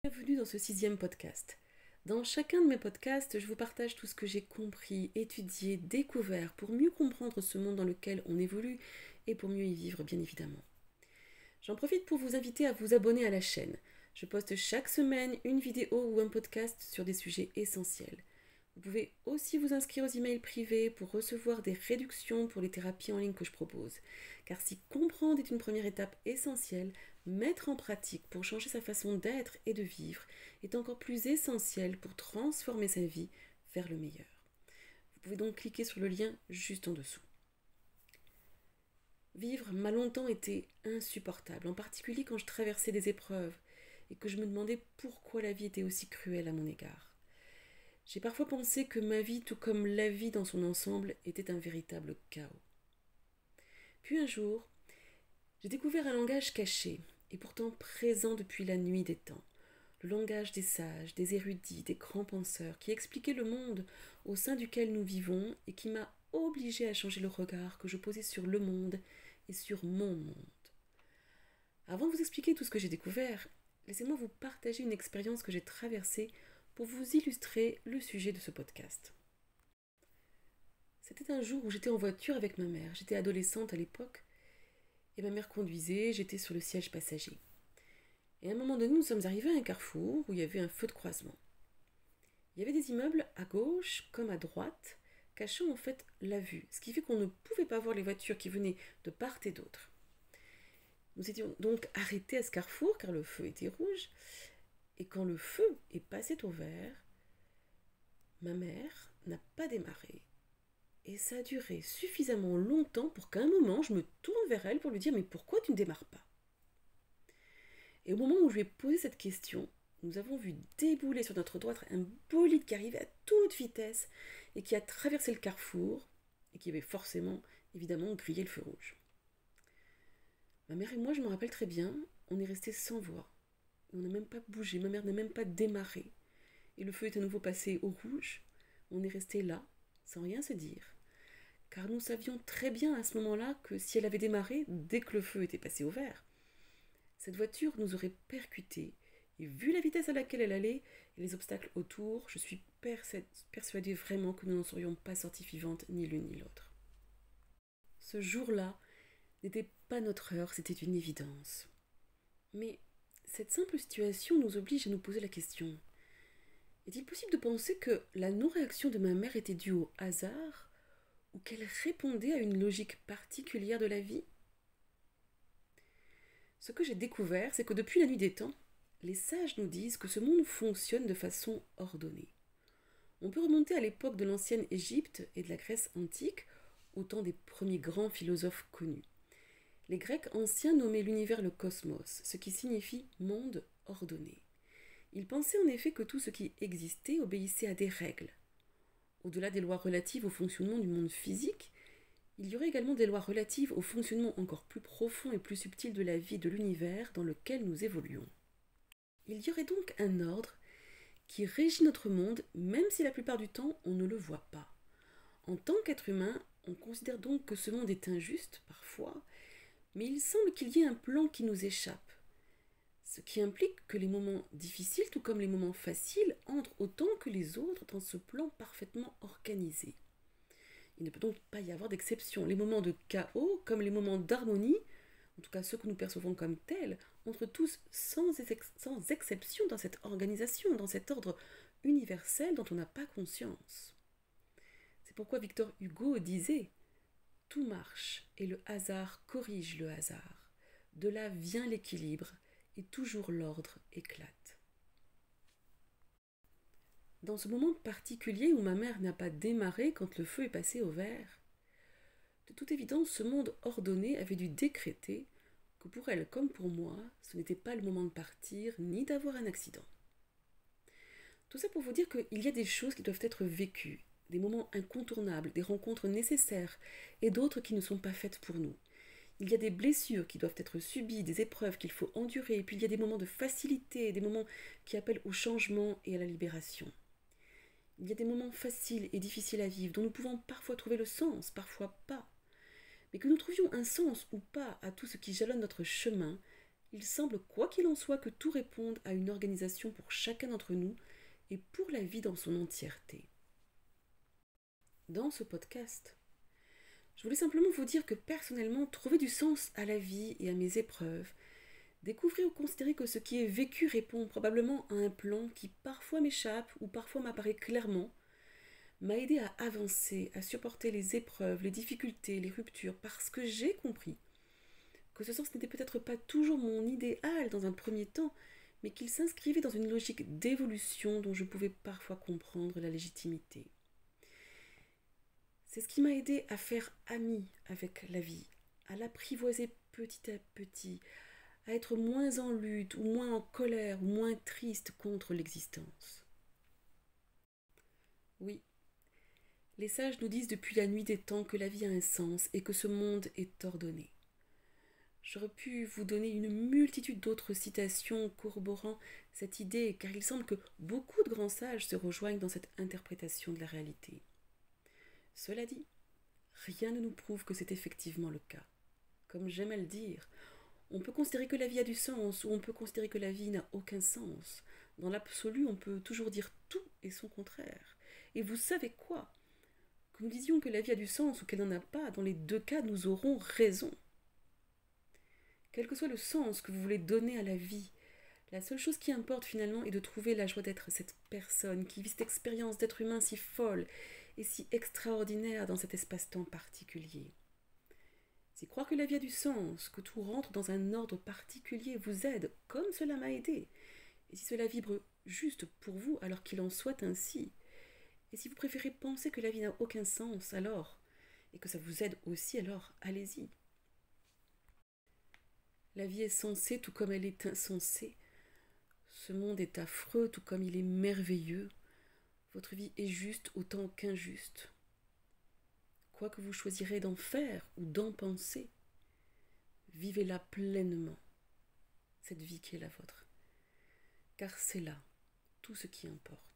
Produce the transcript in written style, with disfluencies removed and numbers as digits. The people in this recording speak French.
Bienvenue dans ce 6e podcast. Dans chacun de mes podcasts, je vous partage tout ce que j'ai compris, étudié, découvert pour mieux comprendre ce monde dans lequel on évolue et pour mieux y vivre bien évidemment. J'en profite pour vous inviter à vous abonner à la chaîne. Je poste chaque semaine une vidéo ou un podcast sur des sujets essentiels. Vous pouvez aussi vous inscrire aux emails privés pour recevoir des réductions pour les thérapies en ligne que je propose. Car si comprendre est une première étape essentielle, mettre en pratique pour changer sa façon d'être et de vivre est encore plus essentiel pour transformer sa vie vers le meilleur. Vous pouvez donc cliquer sur le lien juste en dessous. Vivre m'a longtemps été insupportable, en particulier quand je traversais des épreuves et que je me demandais pourquoi la vie était aussi cruelle à mon égard. J'ai parfois pensé que ma vie, tout comme la vie dans son ensemble, était un véritable chaos. Puis un jour, j'ai découvert un langage caché, et pourtant présent depuis la nuit des temps. Le langage des sages, des érudits, des grands penseurs, qui expliquait le monde au sein duquel nous vivons et qui m'a obligé à changer le regard que je posais sur le monde et sur mon monde. Avant de vous expliquer tout ce que j'ai découvert, laissez-moi vous partager une expérience que j'ai traversée pour vous illustrer le sujet de ce podcast. C'était un jour où j'étais en voiture avec ma mère. J'étais adolescente à l'époque et ma mère conduisait, j'étais sur le siège passager. Et à un moment donné, nous sommes arrivés à un carrefour où il y avait un feu de croisement. Il y avait des immeubles à gauche comme à droite, cachant en fait la vue, ce qui fait qu'on ne pouvait pas voir les voitures qui venaient de part et d'autre. Nous étions donc arrêtés à ce carrefour car le feu était rouge, et quand le feu est passé au vert, ma mère n'a pas démarré. Et ça a duré suffisamment longtemps pour qu'à un moment, je me tourne vers elle pour lui dire « Mais pourquoi tu ne démarres pas ?» Et au moment où je lui ai posé cette question, nous avons vu débouler sur notre droite un bolide qui arrivait à toute vitesse et qui a traversé le carrefour et qui avait forcément, évidemment, grillé le feu rouge. Ma mère et moi, je me rappelle très bien, on est restés sans voix. On n'a même pas bougé, ma mère n'a même pas démarré. Et le feu est à nouveau passé au rouge. On est restés là, sans rien se dire. Car nous savions très bien à ce moment-là que si elle avait démarré, dès que le feu était passé au vert, cette voiture nous aurait percutés. Et vu la vitesse à laquelle elle allait et les obstacles autour, je suis persuadée vraiment que nous n'en serions pas sorties vivantes ni l'une ni l'autre. Ce jour-là n'était pas notre heure, c'était une évidence. Mais cette simple situation nous oblige à nous poser la question. Est-il possible de penser que la non-réaction de ma mère était due au hasard ou qu'elle répondait à une logique particulière de la vie ? Ce que j'ai découvert, c'est que depuis la nuit des temps, les sages nous disent que ce monde fonctionne de façon ordonnée. On peut remonter à l'époque de l'ancienne Égypte et de la Grèce antique, au temps des premiers grands philosophes connus. Les Grecs anciens nommaient l'univers le cosmos, ce qui signifie monde ordonné. Ils pensaient en effet que tout ce qui existait obéissait à des règles. Au-delà des lois relatives au fonctionnement du monde physique, il y aurait également des lois relatives au fonctionnement encore plus profond et plus subtil de la vie et de l'univers dans lequel nous évoluons. Il y aurait donc un ordre qui régit notre monde, même si la plupart du temps on ne le voit pas. En tant qu'être humain, on considère donc que ce monde est injuste, parfois, mais il semble qu'il y ait un plan qui nous échappe. Ce qui implique que les moments difficiles, tout comme les moments faciles, entrent autant que les autres dans ce plan parfaitement organisé. Il ne peut donc pas y avoir d'exception. Les moments de chaos, comme les moments d'harmonie, en tout cas ceux que nous percevons comme tels, entrent tous sans exception dans cette organisation, dans cet ordre universel dont on n'a pas conscience. C'est pourquoi Victor Hugo disait « Tout marche et le hasard corrige le hasard. De là vient l'équilibre et toujours l'ordre éclate. » Dans ce moment particulier où ma mère n'a pas démarré quand le feu est passé au vert, de toute évidence, ce monde ordonné avait dû décréter que pour elle comme pour moi, ce n'était pas le moment de partir ni d'avoir un accident. Tout ça pour vous dire qu'il y a des choses qui doivent être vécues, des moments incontournables, des rencontres nécessaires et d'autres qui ne sont pas faites pour nous. Il y a des blessures qui doivent être subies, des épreuves qu'il faut endurer, et puis il y a des moments de facilité, des moments qui appellent au changement et à la libération. Il y a des moments faciles et difficiles à vivre dont nous pouvons parfois trouver le sens, parfois pas. Mais que nous trouvions un sens ou pas à tout ce qui jalonne notre chemin, Il semble, quoi qu'il en soit, que tout réponde à une organisation pour chacun d'entre nous et pour la vie dans son entièreté. Dans ce podcast, je voulais simplement vous dire que personnellement, trouver du sens à la vie et à mes épreuves, découvrir ou considérer que ce qui est vécu répond probablement à un plan qui parfois m'échappe ou parfois m'apparaît clairement, m'a aidé à avancer, à supporter les épreuves, les difficultés, les ruptures, parce que j'ai compris que ce sens n'était peut-être pas toujours mon idéal dans un premier temps, mais qu'il s'inscrivait dans une logique d'évolution dont je pouvais parfois comprendre la légitimité. C'est ce qui m'a aidé à faire ami avec la vie, à l'apprivoiser petit à petit, à être moins en lutte ou moins en colère ou moins triste contre l'existence. Oui, les sages nous disent depuis la nuit des temps que la vie a un sens et que ce monde est ordonné. J'aurais pu vous donner une multitude d'autres citations corroborant cette idée, car il semble que beaucoup de grands sages se rejoignent dans cette interprétation de la réalité. Cela dit, rien ne nous prouve que c'est effectivement le cas. Comme j'aime à le dire, on peut considérer que la vie a du sens ou on peut considérer que la vie n'a aucun sens. Dans l'absolu, on peut toujours dire tout et son contraire. Et vous savez quoi? Que nous disions que la vie a du sens ou qu'elle n'en a pas, dans les deux cas, nous aurons raison. Quel que soit le sens que vous voulez donner à la vie, la seule chose qui importe finalement est de trouver la joie d'être cette personne qui vit cette expérience d'être humain si folle et si extraordinaire dans cet espace-temps particulier. Si croire que la vie a du sens, que tout rentre dans un ordre particulier vous aide, comme cela m'a aidé, et si cela vibre juste pour vous, alors qu'il en soit ainsi, et si vous préférez penser que la vie n'a aucun sens, alors, et que ça vous aide aussi, alors allez-y. La vie est sensée tout comme elle est insensée. Ce monde est affreux tout comme il est merveilleux. Votre vie est juste autant qu'injuste. Quoi que vous choisirez d'en faire ou d'en penser, vivez-la pleinement, cette vie qui est la vôtre. Car c'est là tout ce qui importe.